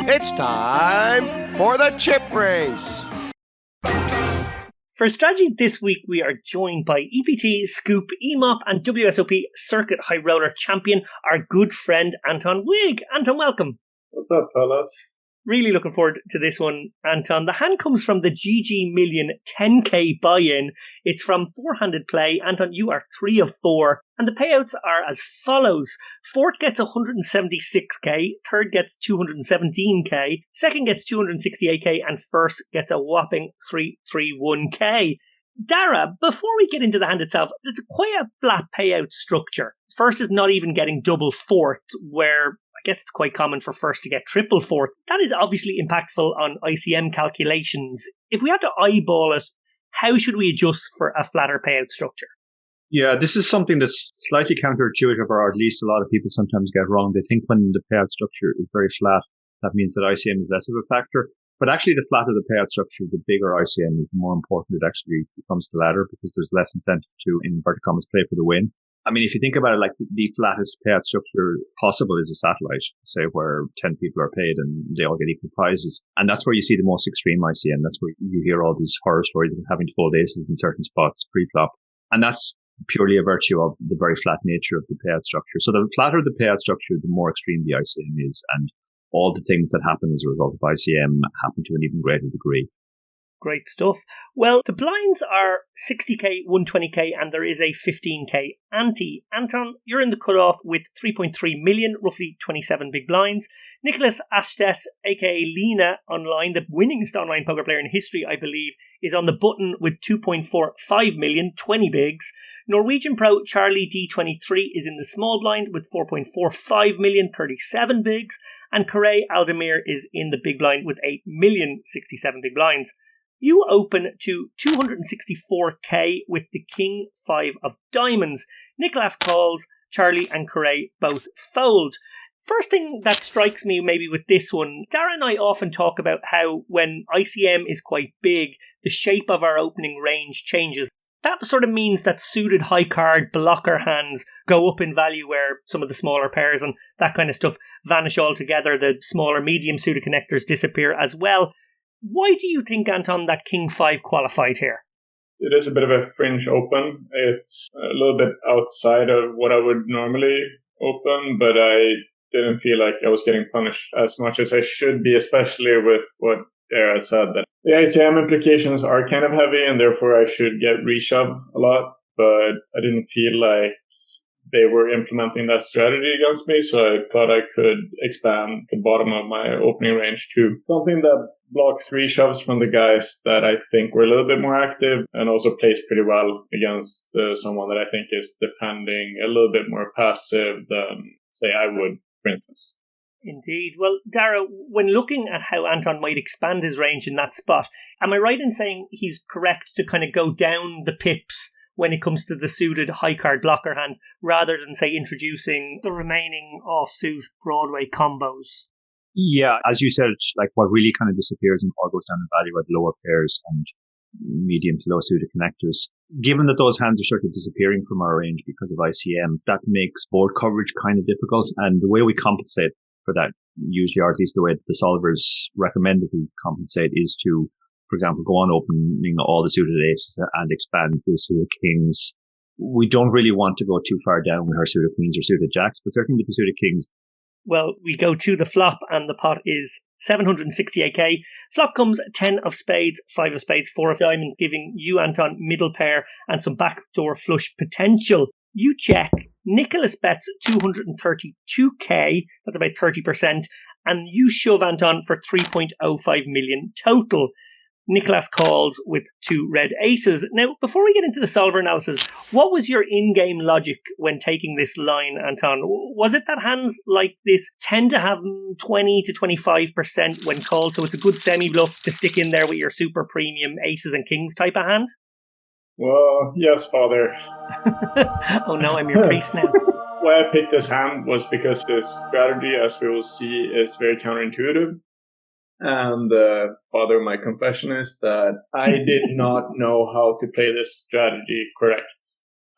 It's time for the chip race. For strategy this week, we are joined by EPT, Scoop, EMOP and WSOP Circuit High Roller Champion, our good friend Anton Wigg. Anton, welcome. What's up, fellas? Really looking forward to this one, Anton. The hand comes from the GG Million 10k buy-in. It's from four-handed play. Anton, you are 3 of 4. And the payouts are as follows. Fourth gets 176k, third gets 217k, second gets 268k, and first gets a whopping 331k. Dara, before we get into the hand itself, it's quite a flat payout structure. First is not even getting double fourth, where I guess it's quite common for first to get triple fourth. That is obviously impactful on ICM calculations. If we had to eyeball it, how should we adjust for a flatter payout structure? Yeah, this is something that's slightly counterintuitive, or at least a lot of people sometimes get wrong. They think when the payout structure is very flat, that means that ICM is less of a factor. But actually, the flatter the payout structure, the bigger ICM is, the more important it actually becomes the latter, because there's less incentive to, in inverted commas, play for the win. I mean, if you think about it, like the flattest payout structure possible is a satellite, say, where 10 people are paid and they all get equal prizes. And that's where you see the most extreme ICM. That's where you hear all these horror stories of having to fold aces in certain spots pre-flop. And that's purely a virtue of the very flat nature of the payout structure. So the flatter the payout structure, the more extreme the ICM is. And all the things that happen as a result of ICM happen to an even greater degree. Great stuff. Well, the blinds are 60k, 120k, and there is a 15k ante. Anton, you're in the cutoff with 3.3 million, roughly 27 big blinds. Niklas Astedt, aka Lena Online, the winningest online poker player in history, I believe, is on the button with 2.45 million, 20 bigs. Norwegian pro Charlie D23 is in the small blind with 4.45 million, 37 bigs. And Corey Aldemir is in the big blind with 8 million, 67 big blinds. You open to 264k with the King 5 of diamonds. Niklas calls, Charlie and Corey both fold. First thing that strikes me maybe with this one, Dara and I often talk about how when ICM is quite big, the shape of our opening range changes. That sort of means that suited high card blocker hands go up in value, where some of the smaller pairs and that kind of stuff vanish altogether. The smaller medium suited connectors disappear as well. Why do you think, Anton, that King 5 qualified here? It is a bit of a fringe open. It's a little bit outside of what I would normally open, but I didn't feel like I was getting punished as much as I should be, especially with what Dara said, that the ICM implications are kind of heavy and therefore I should get reshoved a lot, but I didn't feel like they were implementing that strategy against me, so I thought I could expand the bottom of my opening range to something that blocks 3 shoves from the guys that I think were a little bit more active and also plays pretty well against someone that I think is defending a little bit more passive than, say, I would, for instance. Indeed. Well, Dara, when looking at how Anton might expand his range in that spot, am I right in saying he's correct to kind of go down the pips when it comes to the suited high card blocker hands, rather than, say, introducing the remaining offsuit Broadway combos? Yeah, as you said, like what really kind of disappears or goes down in value are the lower pairs and medium to low suited connectors. Given that those hands are sort of disappearing from our range because of ICM, that makes board coverage kind of difficult. And the way we compensate for that, usually, or at least the way that the solvers recommend that we compensate, is to, for example, go on opening all the suited aces and expand the suited kings. We don't really want to go too far down with our suited queens or suited jacks, but certainly with the suited kings. Well, we go to the flop and the pot is 768k. Flop comes 10 of spades, 5 of spades, 4 of diamonds, giving you, Anton, middle pair and some backdoor flush potential. You check. Nicholas bets 232k, that's about 30%, and you shove, Anton, for 3.05 million total. Nicholas calls with 2 red aces. Now, before we get into the solver analysis, what was your in-game logic when taking this line, Anton? Was it that hands like this tend to have 20 to 25% when called, so it's a good semi-bluff to stick in there with your super premium aces and kings type of hand? Well, yes, father. Oh no, I'm your priest now. Why I picked this hand was because this strategy, as we will see, is very counterintuitive. And father, my confession is that I did not know how to play this strategy correct.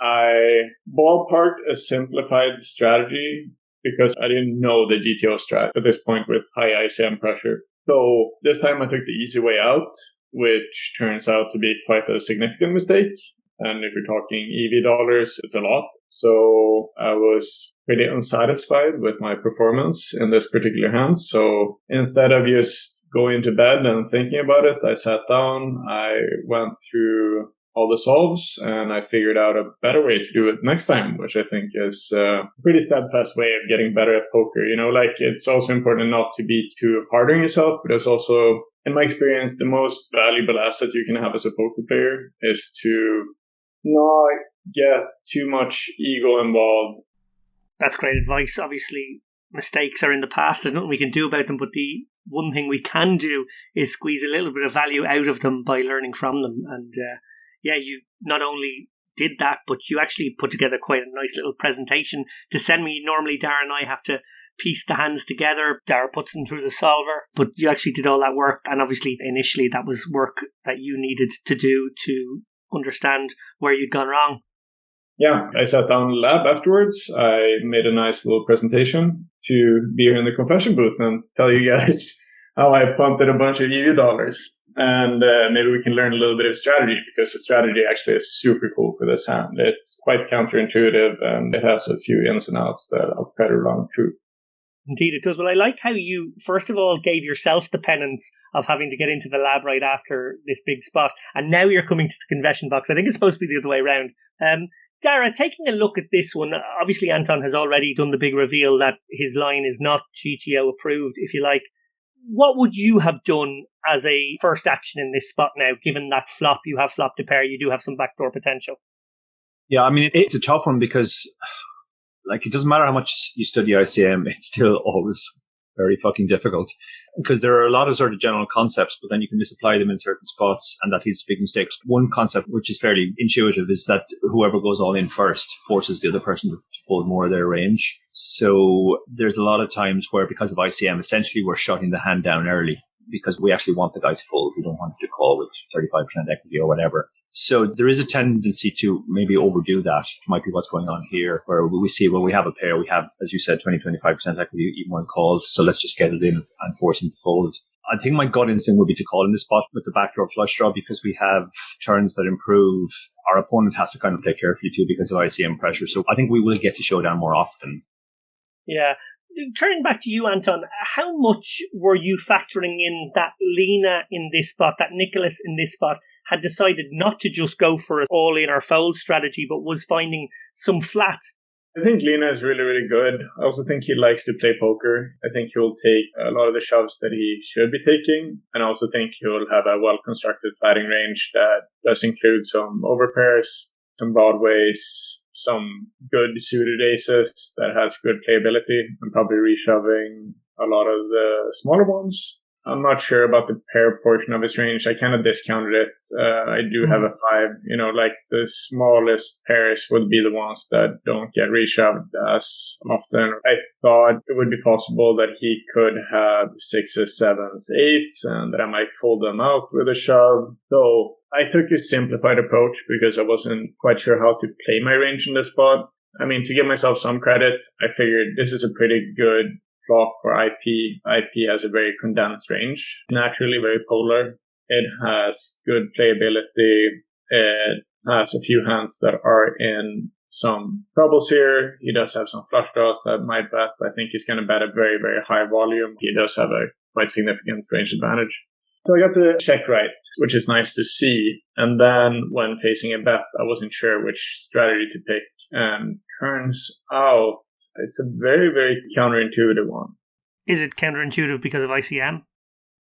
I ballparked a simplified strategy because I didn't know the GTO strat at this point with high ICM pressure. So this time I took the easy way out, which turns out to be quite a significant mistake. And if you're talking EV dollars, it's a lot. So I was pretty unsatisfied with my performance in this particular hand. So instead of just going to bed and thinking about it, I sat down, I went through all the solves, and I figured out a better way to do it next time, which I think is a pretty steadfast way of getting better at poker. It's also important not to be too hard on yourself, but it's also, in my experience, the most valuable asset you can have as a poker player is to not get too much ego involved. That's great advice. Obviously, mistakes are in the past. There's nothing we can do about them, but the one thing we can do is squeeze a little bit of value out of them by learning from them. And you not only did that, but you actually put together quite a nice little presentation to send me. Normally, Dara and I have to piece the hands together. Dara puts them through the solver, but you actually did all that work. And obviously, initially, that was work that you needed to do to understand where you'd gone wrong. Yeah, I sat down in the lab afterwards. I made a nice little presentation to be here in the confession booth and tell you guys how I punted a bunch of EV dollars. And maybe we can learn a little bit of strategy, because the strategy actually is super cool for this hand. It's quite counterintuitive, and it has a few ins and outs that I'll try to run through. Indeed, it does. Well, I like how you, first of all, gave yourself the penance of having to get into the lab right after this big spot, and now you're coming to the convention box. I think it's supposed to be the other way around. Dara, taking a look at this one, obviously Anton has already done the big reveal that his line is not GTO approved, if you like. What would you have done as a first action in this spot now, given that flop, you have flopped a pair, you do have some backdoor potential? Yeah, I mean, it's a tough one because, it doesn't matter how much you study ICM, it's still always very fucking difficult. Because there are a lot of sort of general concepts, but then you can misapply them in certain spots, and that leads to big mistakes. One concept, which is fairly intuitive, is that whoever goes all in first forces the other person to fold more of their range. So there's a lot of times where, because of ICM, essentially we're shutting the hand down early because we actually want the guy to fold. We don't want him to call with 35% equity or whatever. So there is a tendency to maybe overdo that. It might be what's going on here, where we see, well, we have a pair, we have, as you said, 20-25% equity, even one calls, so let's just get it in and force him to fold. I think my gut instinct would be to call in this spot with the backdoor flush draw, because we have turns that improve. Our opponent has to kind of play carefully too because of ICM pressure. So I think we will get to showdown more often. Yeah. Turning back to you, Anton, how much were you factoring in that Lena in this spot, that Niklas in this spot, had decided not to just go for an all-in or fold strategy, but was finding some flats? I think Lena is really, really good. I also think he likes to play poker. I think he'll take a lot of the shoves that he should be taking. And I also think he'll have a well-constructed flatting range that does include some overpairs, some broadways, some good suited aces that has good playability, and probably reshoving a lot of the smaller ones. I'm not sure about the pair portion of his range. I kind of discounted it. I do have a 5. The smallest pairs would be the ones that don't get reshoved as often. I thought it would be possible that he could have 6s, 7s, 8s, and that I might fold them out with a shove. So I took a simplified approach because I wasn't quite sure how to play my range in this spot. I mean, to give myself some credit, I figured this is a pretty good flop for IP. IP has a very condensed range, naturally very polar. It has good playability. It has a few hands that are in some troubles here. He does have some flush draws that might bet. I think he's going to bet a very, very high volume. He does have a quite significant range advantage. So I got the check right, which is nice to see. And then when facing a bet, I wasn't sure which strategy to pick. And turns out it's a very, very counterintuitive one. Is it counterintuitive because of ICM?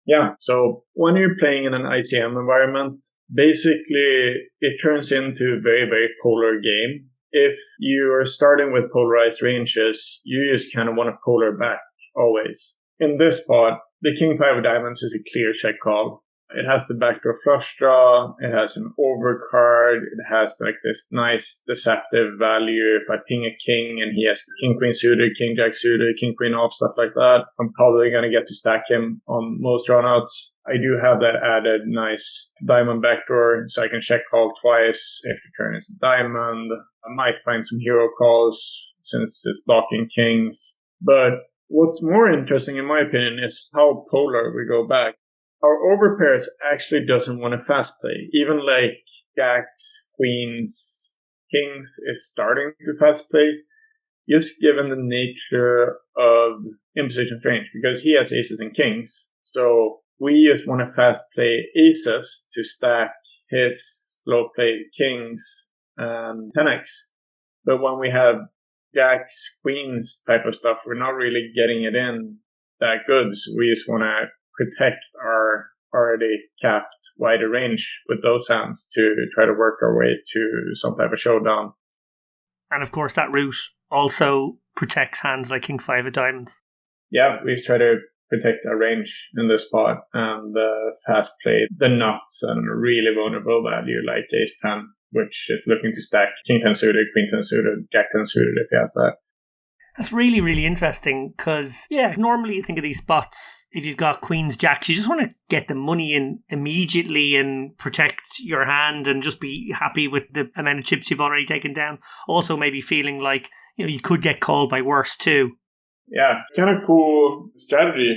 Yeah. So when you're playing in an ICM environment, basically it turns into a very, very polar game. If you are starting with polarized ranges, you just kind of want to polar back always. In this spot, the King 5 of diamonds is a clear check call. It has the backdoor flush draw. It has an overcard. It has this nice deceptive value. If I ping a king and he has king queen suited, king jack suited, king queen off, stuff like that, I'm probably going to get to stack him on most runouts. I do have that added nice diamond backdoor, so I can check call twice if the turn is a diamond. I might find some hero calls since it's blocking kings. But what's more interesting, in my opinion, is how polar we go back. Our overpairs actually doesn't want to fast play. Even like jacks, queens, kings is starting to fast play, just given the nature of imposition range, because he has aces and kings. So we just want to fast play aces to stack his slow play kings and 10x. But when we have jacks, queens type of stuff, we're not really getting it in that good. So we just want to protect our already capped wider range with those hands to try to work our way to some type of showdown. And of course, that route also protects hands like King 5 of Diamonds. Yeah, we just try to protect our range in this spot and fast play the nuts and really vulnerable value like Ace 10, which is looking to stack King 10 suited, Queen 10 suited, Jack 10 suited if he has that. That's really, really interesting because, normally you think of these spots, if you've got queens, jacks, you just want to get the money in immediately and protect your hand and just be happy with the amount of chips you've already taken down. Also maybe feeling like, you could get called by worse too. Yeah, kind of cool strategy.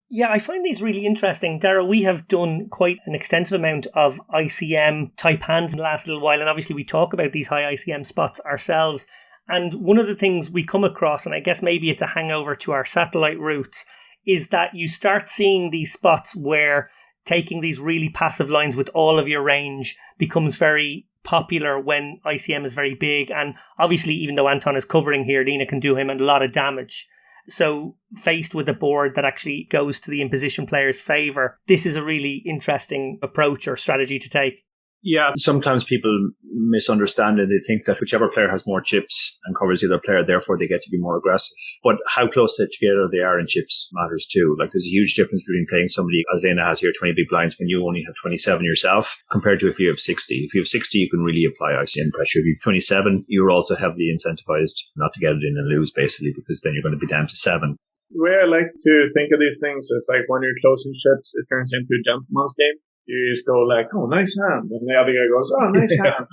Yeah, I find these really interesting. Darragh, we have done quite an extensive amount of ICM type hands in the last little while, and obviously we talk about these high ICM spots ourselves. And one of the things we come across, and I guess maybe it's a hangover to our satellite routes, is that you start seeing these spots where taking these really passive lines with all of your range becomes very popular when ICM is very big. And obviously, even though Anton is covering here, Lena can do him a lot of damage. So faced with a board that actually goes to the imposition player's favour, this is a really interesting approach or strategy to take. Yeah, sometimes people misunderstand it. They think that whichever player has more chips and covers the other player, therefore they get to be more aggressive. But how close together they are in chips matters too. Like there's a huge difference between playing somebody, as Lena has here, 20 big blinds when you only have 27 yourself, compared to if you have 60. If you have 60, you can really apply ICM pressure. If you have 27, you're also heavily incentivized not to get it in and lose, basically, because then you're going to be down to 7. The way I like to think of these things is like when you're closing chips, it turns into a gentleman's game. You just go like, oh, nice hand. And the other guy goes, oh, nice hand.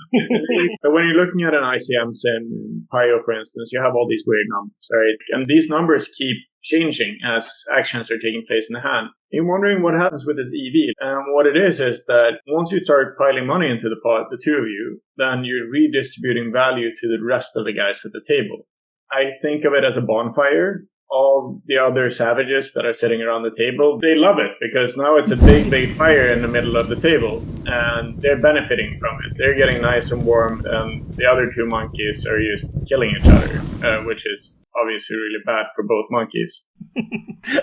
But when you're looking at an ICM in Pio, for instance, you have all these weird numbers, right? And these numbers keep changing as actions are taking place in the hand. You're wondering what happens with this EV. And what it is that once you start piling money into the pot, the two of you, then you're redistributing value to the rest of the guys at the table. I think of it as a bonfire. All the other savages that are sitting around the table, they love it because now it's a big, big fire in the middle of the table and they're benefiting from it. They're getting nice and warm and the other two monkeys are just killing each other, which is obviously really bad for both monkeys.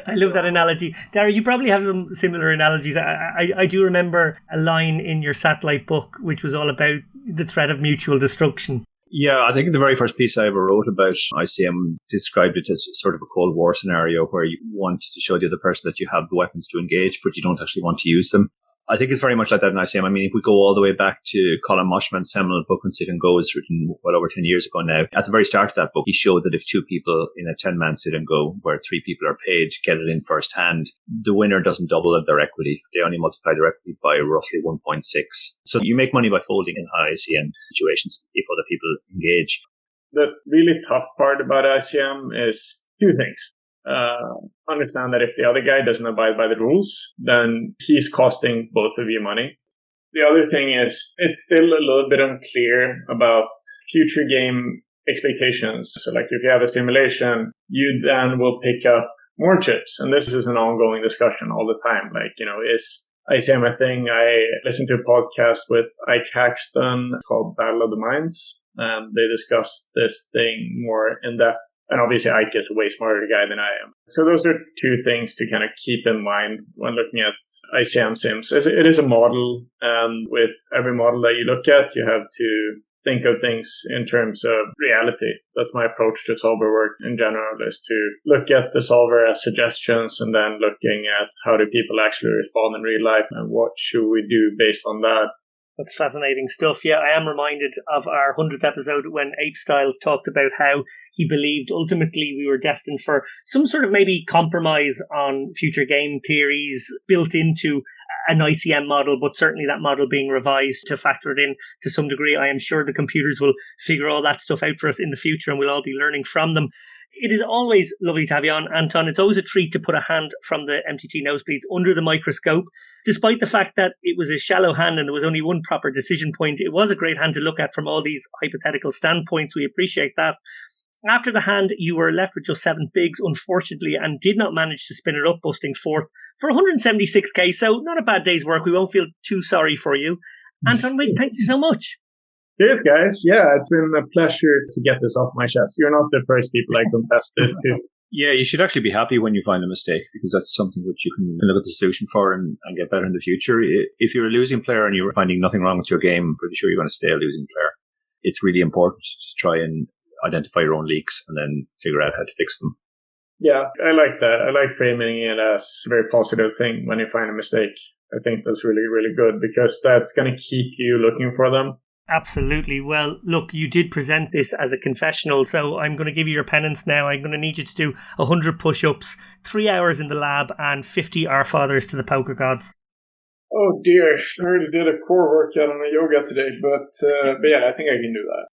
I love that analogy. Darragh, you probably have some similar analogies. I do remember a line in your satellite book which was all about the threat of mutual destruction. Yeah, I think the very first piece I ever wrote about ICM described it as sort of a Cold War scenario where you want to show the other person that you have the weapons to engage, but you don't actually want to use them. I think it's very much like that in ICM. I mean, if we go all the way back to Colin Moshman's seminal book on Sit and Go, it's written well over 10 years ago now. At the very start of that book, he showed that if two people in a 10-man Sit and Go, where 3 people are paid, get it in first hand, the winner doesn't double their equity. They only multiply their equity by roughly 1.6. So you make money by folding in high ICM situations if other people engage. The really tough part about ICM is two things. Understand that if the other guy doesn't abide by the rules, then he's costing both of you money. The other thing is it's still a little bit unclear about future game expectations. So like if you have a simulation, you then will pick up more chips. And this is an ongoing discussion all the time. Like, is ICM a thing? I listened to a podcast with Ike Haxton called Battle of the Minds, and they discussed this thing more in depth. And obviously, Ike is a way smarter guy than I am. So those are two things to kind of keep in mind when looking at ICM sims. It is a model, and with every model that you look at, you have to think of things in terms of reality. That's my approach to solver work in general, is to look at the solver as suggestions and then looking at how do people actually respond in real life and what should we do based on that. That's fascinating stuff. Yeah, I am reminded of our 100th episode when Ape Styles talked about how he believed ultimately we were destined for some sort of maybe compromise on future game theories built into an ICM model, but certainly that model being revised to factor it in to some degree. I am sure the computers will figure all that stuff out for us in the future and we'll all be learning from them. It is always lovely to have you on, Anton. It's always a treat to put a hand from the MTT nosebleeds under the microscope. Despite the fact that it was a shallow hand and there was only one proper decision point, it was a great hand to look at from all these hypothetical standpoints. We appreciate that. After the hand, you were left with just 7 bigs, unfortunately, and did not manage to spin it up, busting fourth for 176k. So not a bad day's work. We won't feel too sorry for you. Anton Wigg, thank you so much. Cheers, guys. Yeah, it's been a pleasure to get this off my chest. You're not the first people I confess this to. Yeah, you should actually be happy when you find a mistake, because that's something which you can look at the solution for and get better in the future. If you're a losing player and you're finding nothing wrong with your game, I'm pretty sure you're going to stay a losing player. It's really important to try and identify your own leaks and then figure out how to fix them. Yeah, I like that. I like framing it as a very positive thing when you find a mistake. I think that's really, really good, because that's going to keep you looking for them. Absolutely. Well, look, you did present this as a confessional, so I'm going to give you your penance now. I'm going to need you to do 100 push-ups, 3 hours in the lab, and 50 Our Fathers to the poker gods. Oh dear, I already did a core workout on a yoga today, but yeah, I think I can do that.